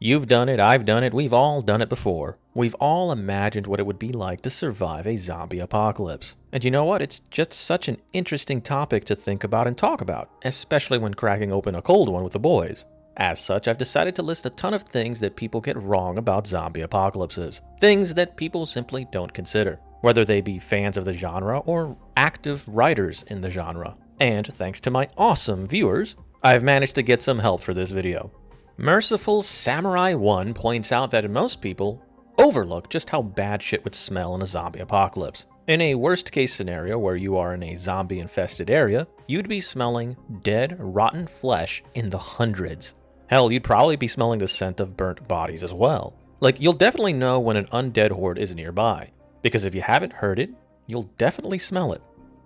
You've done it, I've done it, we've all done it before. We've all imagined what it would be like to survive a zombie apocalypse. And you know what? It's just such an interesting topic to think about and talk about, especially when cracking open a cold one with the boys. As such, I've decided to list a ton of things that people get wrong about zombie apocalypses. Things that people simply don't consider, whether they be fans of the genre or active writers in the genre. And thanks to my awesome viewers, I've managed to get some help for this video. Merciful Samurai 1 points out that most people overlook just how bad shit would smell in a zombie apocalypse. In a worst case scenario where you are in a zombie infested area, you'd be smelling dead, rotten flesh in the hundreds. Hell, you'd probably be smelling the scent of burnt bodies as well. Like, you'll definitely know when an undead horde is nearby, because if you haven't heard it, you'll definitely smell it.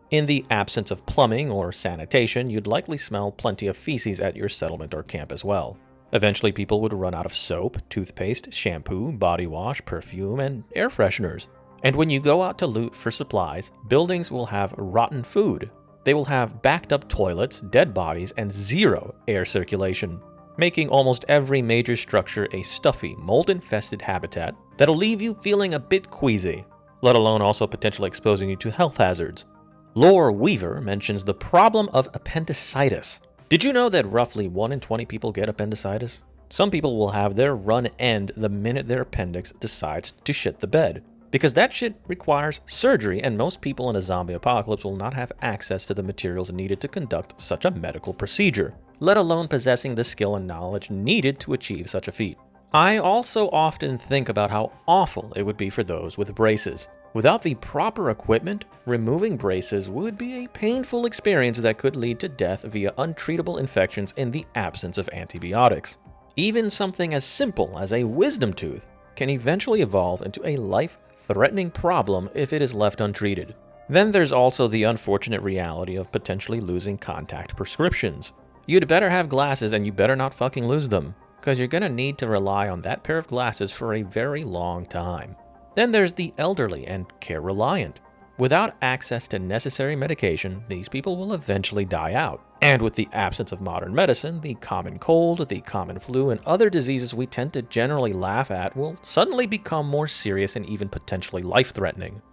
In the absence of plumbing or sanitation, you'd likely smell plenty of feces at your settlement or camp as well. Eventually, people would run out of soap, toothpaste, shampoo, body wash, perfume, and air fresheners. And when you go out to loot for supplies, buildings will have rotten food. They will have backed up toilets, dead bodies, and zero air circulation, making almost every major structure a stuffy, mold-infested habitat that'll leave you feeling a bit queasy, let alone also potentially exposing you to health hazards. Lore Weaver mentions the problem of appendicitis. Did you know that roughly 1 in 20 people get appendicitis? Some people will have their run end the minute their appendix decides to shit the bed, because that shit requires surgery, and most people in a zombie apocalypse will not have access to the materials needed to conduct such a medical procedure, let alone possessing the skill and knowledge needed to achieve such a feat. I also often think about how awful it would be for those with braces. Without the proper equipment, removing braces would be a painful experience that could lead to death via untreatable infections in the absence of antibiotics. Even something as simple as a wisdom tooth can eventually evolve into a life-threatening problem if it is left untreated. Then there's also the unfortunate reality of potentially losing contact prescriptions. You'd better have glasses and you better not fucking lose them, because you're gonna need to rely on that pair of glasses for a very long time. Then there's the elderly and care-reliant. Without access to necessary medication, these people will eventually die out. And with the absence of modern medicine, the common cold, the common flu, and other diseases we tend to generally laugh at will suddenly become more serious and even potentially life-threatening.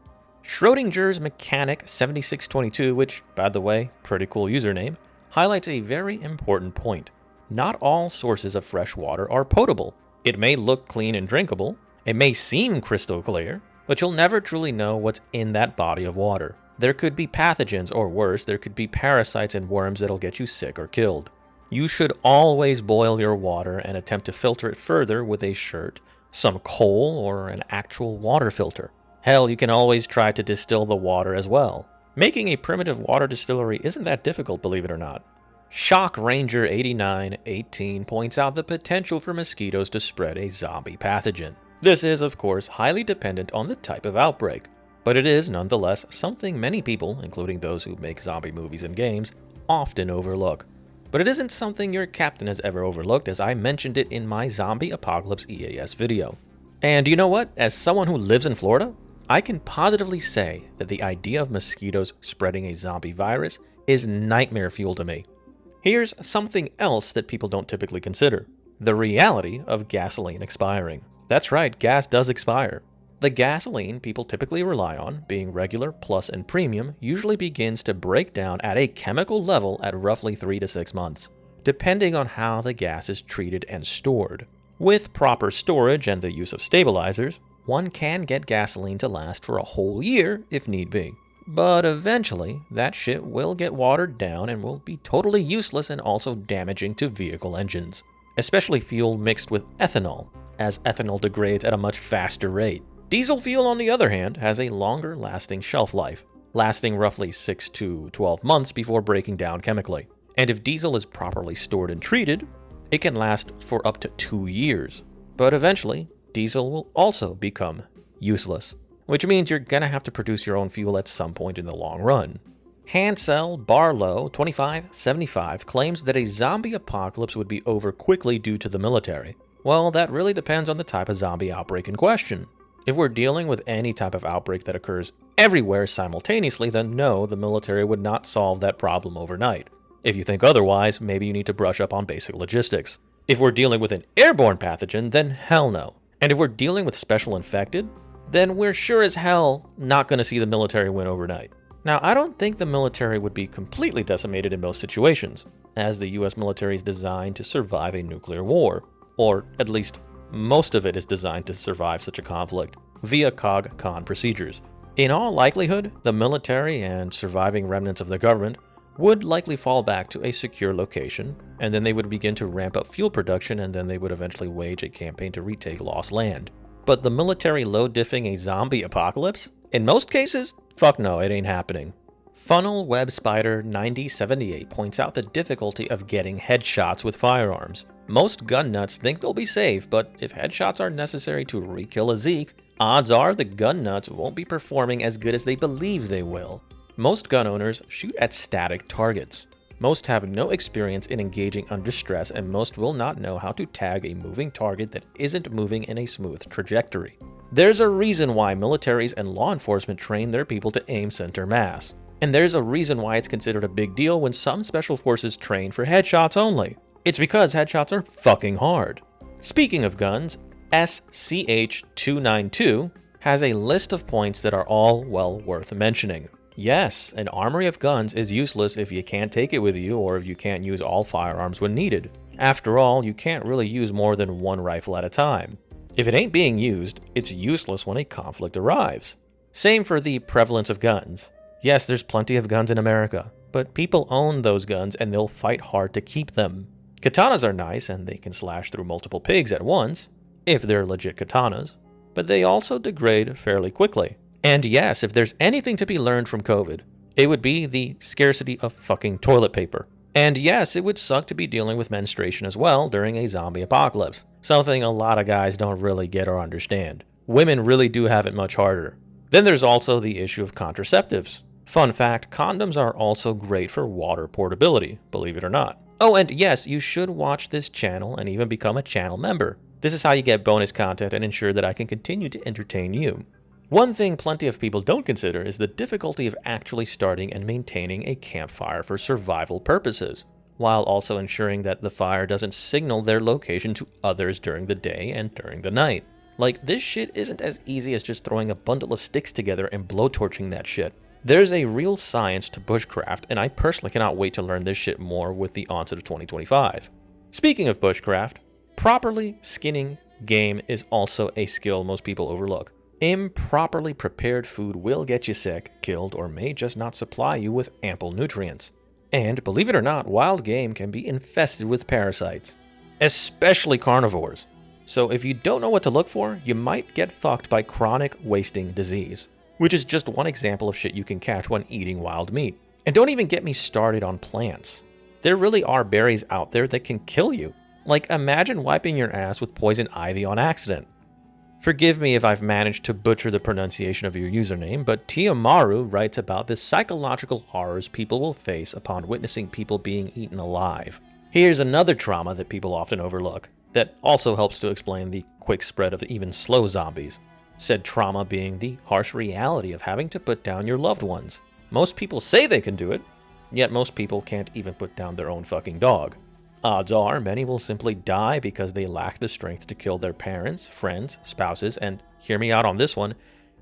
Schrodinger's Mechanic 7622, which, by the way, pretty cool username, highlights a very important point. Not all sources of fresh water are potable. It may look clean and drinkable, it may seem crystal clear, but you'll never truly know what's in that body of water. There could be pathogens, or worse, there could be parasites and worms that'll get you sick or killed. You should always boil your water and attempt to filter it further with a shirt, some coal, or an actual water filter. Hell, you can always try to distill the water as well. Making a primitive water distillery isn't that difficult, believe it or not. Shock Ranger 8918 points out the potential for mosquitoes to spread a zombie pathogen. This is, of course, highly dependent on the type of outbreak, but it is nonetheless something many people, including those who make zombie movies and games, often overlook. But it isn't something your captain has ever overlooked, as I mentioned it in my Zombie Apocalypse EAS video. And you know what? As someone who lives in Florida, I can positively say that the idea of mosquitoes spreading a zombie virus is nightmare fuel to me. Here's something else that people don't typically consider: the reality of gasoline expiring. That's right, gas does expire. The gasoline people typically rely on, being regular, plus, and premium, usually begins to break down at a chemical level at roughly 3 to 6 months, depending on how the gas is treated and stored. With proper storage and the use of stabilizers, one can get gasoline to last for a whole year if need be. But eventually, that shit will get watered down and will be totally useless and also damaging to vehicle engines, especially fuel mixed with ethanol, as ethanol degrades at a much faster rate. Diesel fuel, on the other hand, has a longer lasting shelf life, lasting roughly 6 to 12 months before breaking down chemically. And if diesel is properly stored and treated, it can last for up to 2 years. But eventually, diesel will also become useless, which means you're gonna have to produce your own fuel at some point in the long run. Hansel Barlow 2575 claims that a zombie apocalypse would be over quickly due to the military. Well, that really depends on the type of zombie outbreak in question. If we're dealing with any type of outbreak that occurs everywhere simultaneously, then no, the military would not solve that problem overnight. If you think otherwise, maybe you need to brush up on basic logistics. If we're dealing with an airborne pathogen, then hell no. And if we're dealing with special infected, then we're sure as hell not going to see the military win overnight. Now, I don't think the military would be completely decimated in most situations, as the US military is designed to survive a nuclear war, or at least most of it is designed to survive such a conflict via COG-CON procedures. In all likelihood, the military and surviving remnants of the government would likely fall back to a secure location, and then they would begin to ramp up fuel production, and then they would eventually wage a campaign to retake lost land. But the military low-diffing a zombie apocalypse? In most cases, fuck no, it ain't happening. Funnel Web Spider 9078 points out the difficulty of getting headshots with firearms. Most gun nuts think they'll be safe, but if headshots are necessary to re-kill a Zeke, odds are the gun nuts won't be performing as good as they believe they will. Most gun owners shoot at static targets. Most have no experience in engaging under stress, and most will not know how to tag a moving target that isn't moving in a smooth trajectory. There's a reason why militaries and law enforcement train their people to aim center mass. And there's a reason why it's considered a big deal when some special forces train for headshots only. It's because headshots are fucking hard. Speaking of guns, SCH-292 has a list of points that are all well worth mentioning. Yes, an armory of guns is useless if you can't take it with you or if you can't use all firearms when needed. After all, you can't really use more than one rifle at a time. If it ain't being used, it's useless when a conflict arrives. Same for the prevalence of guns. Yes, there's plenty of guns in America, but people own those guns and they'll fight hard to keep them. Katanas are nice and they can slash through multiple pigs at once, if they're legit katanas, but they also degrade fairly quickly. And yes, if there's anything to be learned from COVID, it would be the scarcity of fucking toilet paper. And yes, it would suck to be dealing with menstruation as well during a zombie apocalypse, something a lot of guys don't really get or understand. Women really do have it much harder. Then there's also the issue of contraceptives. Fun fact, condoms are also great for water portability, believe it or not. Oh, and yes, you should watch this channel and even become a channel member. This is how you get bonus content and ensure that I can continue to entertain you. One thing plenty of people don't consider is the difficulty of actually starting and maintaining a campfire for survival purposes, while also ensuring that the fire doesn't signal their location to others during the day and during the night. Like, this shit isn't as easy as just throwing a bundle of sticks together and blowtorching that shit. There's a real science to bushcraft, and I personally cannot wait to learn this shit more with the onset of 2025. Speaking of bushcraft, properly skinning game is also a skill most people overlook. Improperly prepared food will get you sick, killed, or may just not supply you with ample nutrients. And believe it or not, wild game can be infested with parasites, especially carnivores. So if you don't know what to look for, you might get fucked by chronic wasting disease, which is just one example of shit you can catch when eating wild meat. And don't even get me started on plants. There really are berries out there that can kill you. Like, imagine wiping your ass with poison ivy on accident. Forgive me if I've managed to butcher the pronunciation of your username, but Tiamaru writes about the psychological horrors people will face upon witnessing people being eaten alive. Here's another trauma that people often overlook, that also helps to explain the quick spread of even slow zombies. Said trauma being the harsh reality of having to put down your loved ones. Most people say they can do it, yet most people can't even put down their own fucking dog. Odds are many will simply die because they lack the strength to kill their parents, friends, spouses, and, hear me out on this one,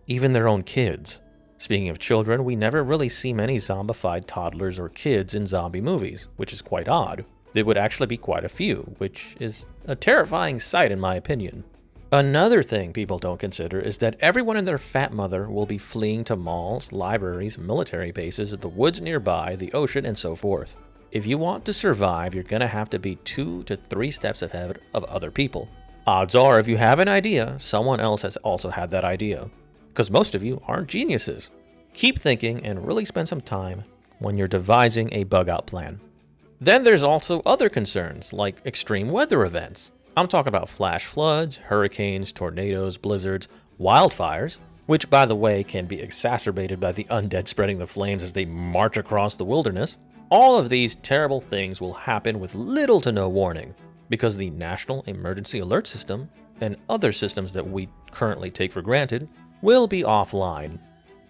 even their own kids. Speaking of children, we never really see many zombified toddlers or kids in zombie movies, which is quite odd. There would actually be quite a few, which is a terrifying sight in my opinion. Another thing people don't consider is that everyone and their fat mother will be fleeing to malls, libraries, military bases, the woods nearby, the ocean, and so forth. If you want to survive, you're gonna have to be 2 to 3 steps ahead of other people. Odds are, if you have an idea, someone else has also had that idea. Because most of you aren't geniuses. Keep thinking and really spend some time when you're devising a bug-out plan. Then there's also other concerns, like extreme weather events. I'm talking about flash floods, hurricanes, tornadoes, blizzards, wildfires, which by the way can be exacerbated by the undead spreading the flames as they march across the wilderness. All of these terrible things will happen with little to no warning, because the National Emergency Alert System and other systems that we currently take for granted will be offline.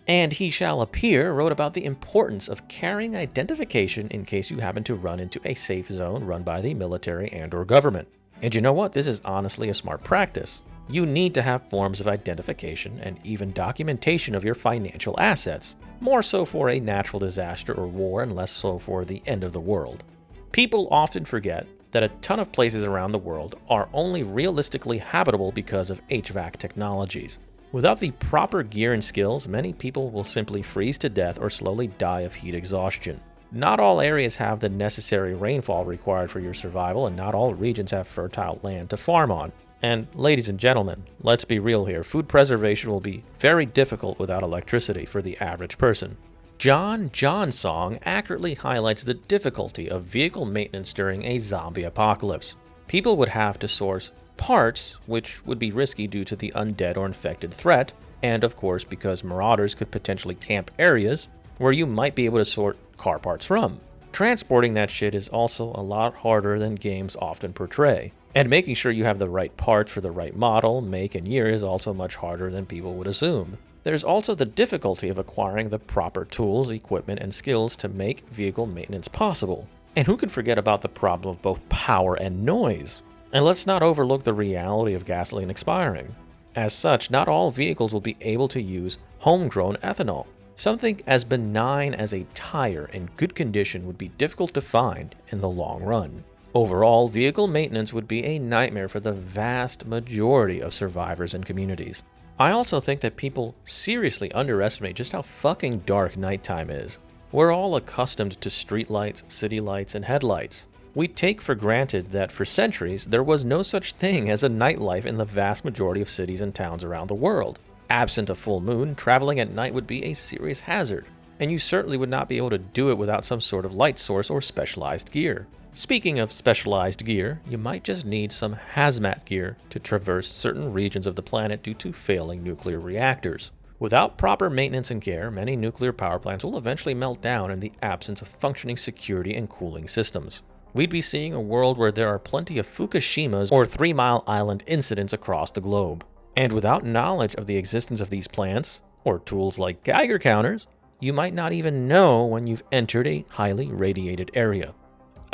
And He Shall Appear wrote about the importance of carrying identification in case you happen to run into a safe zone run by the military and/or government. And you know what? This is honestly a smart practice. You need to have forms of identification and even documentation of your financial assets, more so for a natural disaster or war and less so for the end of the world. People often forget that a ton of places around the world are only realistically habitable because of HVAC technologies. Without the proper gear and skills, many people will simply freeze to death or slowly die of heat exhaustion. Not all areas have the necessary rainfall required for your survival, and not all regions have fertile land to farm on. And ladies and gentlemen, let's be real here, food preservation will be very difficult without electricity for the average person. John's song accurately highlights the difficulty of vehicle maintenance during a zombie apocalypse. People would have to source parts, which would be risky due to the undead or infected threat, and of course because marauders could potentially camp areas where you might be able to sort car parts from. Transporting that shit is also a lot harder than games often portray. And making sure you have the right parts for the right model, make, and year is also much harder than people would assume. There's also the difficulty of acquiring the proper tools, equipment, and skills to make vehicle maintenance possible. And who can forget about the problem of both power and noise? And let's not overlook the reality of gasoline expiring. As such, not all vehicles will be able to use homegrown ethanol. Something as benign as a tire in good condition would be difficult to find in the long run. Overall, vehicle maintenance would be a nightmare for the vast majority of survivors and communities. I also think that people seriously underestimate just how fucking dark nighttime is. We're all accustomed to streetlights, city lights, and headlights. We take for granted that for centuries there was no such thing as a nightlife in the vast majority of cities and towns around the world. Absent a full moon, traveling at night would be a serious hazard, and you certainly would not be able to do it without some sort of light source or specialized gear. Speaking of specialized gear, you might just need some hazmat gear to traverse certain regions of the planet due to failing nuclear reactors. Without proper maintenance and care, many nuclear power plants will eventually melt down in the absence of functioning security and cooling systems. We'd be seeing a world where there are plenty of Fukushimas or 3 Mile Island incidents across the globe. And without knowledge of the existence of these plants, or tools like Geiger counters, you might not even know when you've entered a highly radiated area.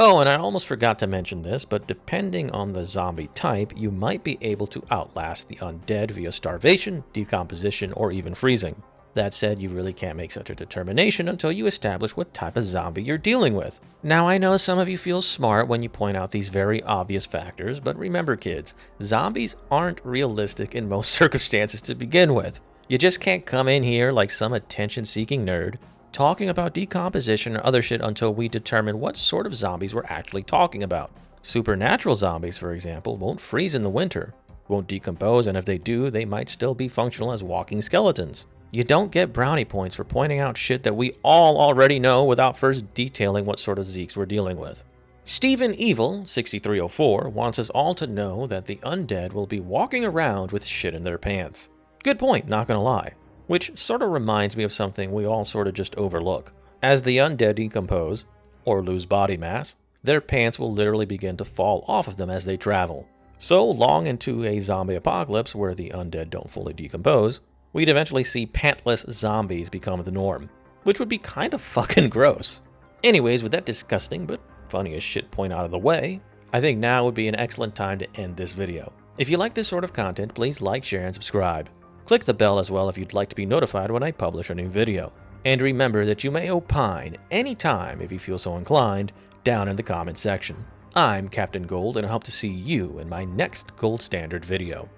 Oh, and I almost forgot to mention this, but depending on the zombie type, you might be able to outlast the undead via starvation, decomposition, or even freezing. That said, you really can't make such a determination until you establish what type of zombie you're dealing with. Now, I know some of you feel smart when you point out these very obvious factors, but remember kids, zombies aren't realistic in most circumstances to begin with. You just can't come in here like some attention-seeking nerd, talking about decomposition or other shit until we determine what sort of zombies we're actually talking about. Supernatural zombies, for example, won't freeze in the winter, won't decompose, and if they do, they might still be functional as walking skeletons. You don't get brownie points for pointing out shit that we all already know without first detailing what sort of Zeeks we're dealing with. Stephen Evil, 6304, wants us all to know that the undead will be walking around with shit in their pants. Good point, not gonna lie. Which sort of reminds me of something we all sort of just overlook. As the undead decompose, or lose body mass, their pants will literally begin to fall off of them as they travel. So long into a zombie apocalypse where the undead don't fully decompose, we'd eventually see pantless zombies become the norm, which would be kind of fucking gross. Anyways, with that disgusting but funny as shit point out of the way, I think now would be an excellent time to end this video. If you like this sort of content, please like, share, and subscribe. Click the bell as well if you'd like to be notified when I publish a new video. And remember that you may opine anytime if you feel so inclined down in the comment section. I'm Captain Gold and I hope to see you in my next Gold Standard video.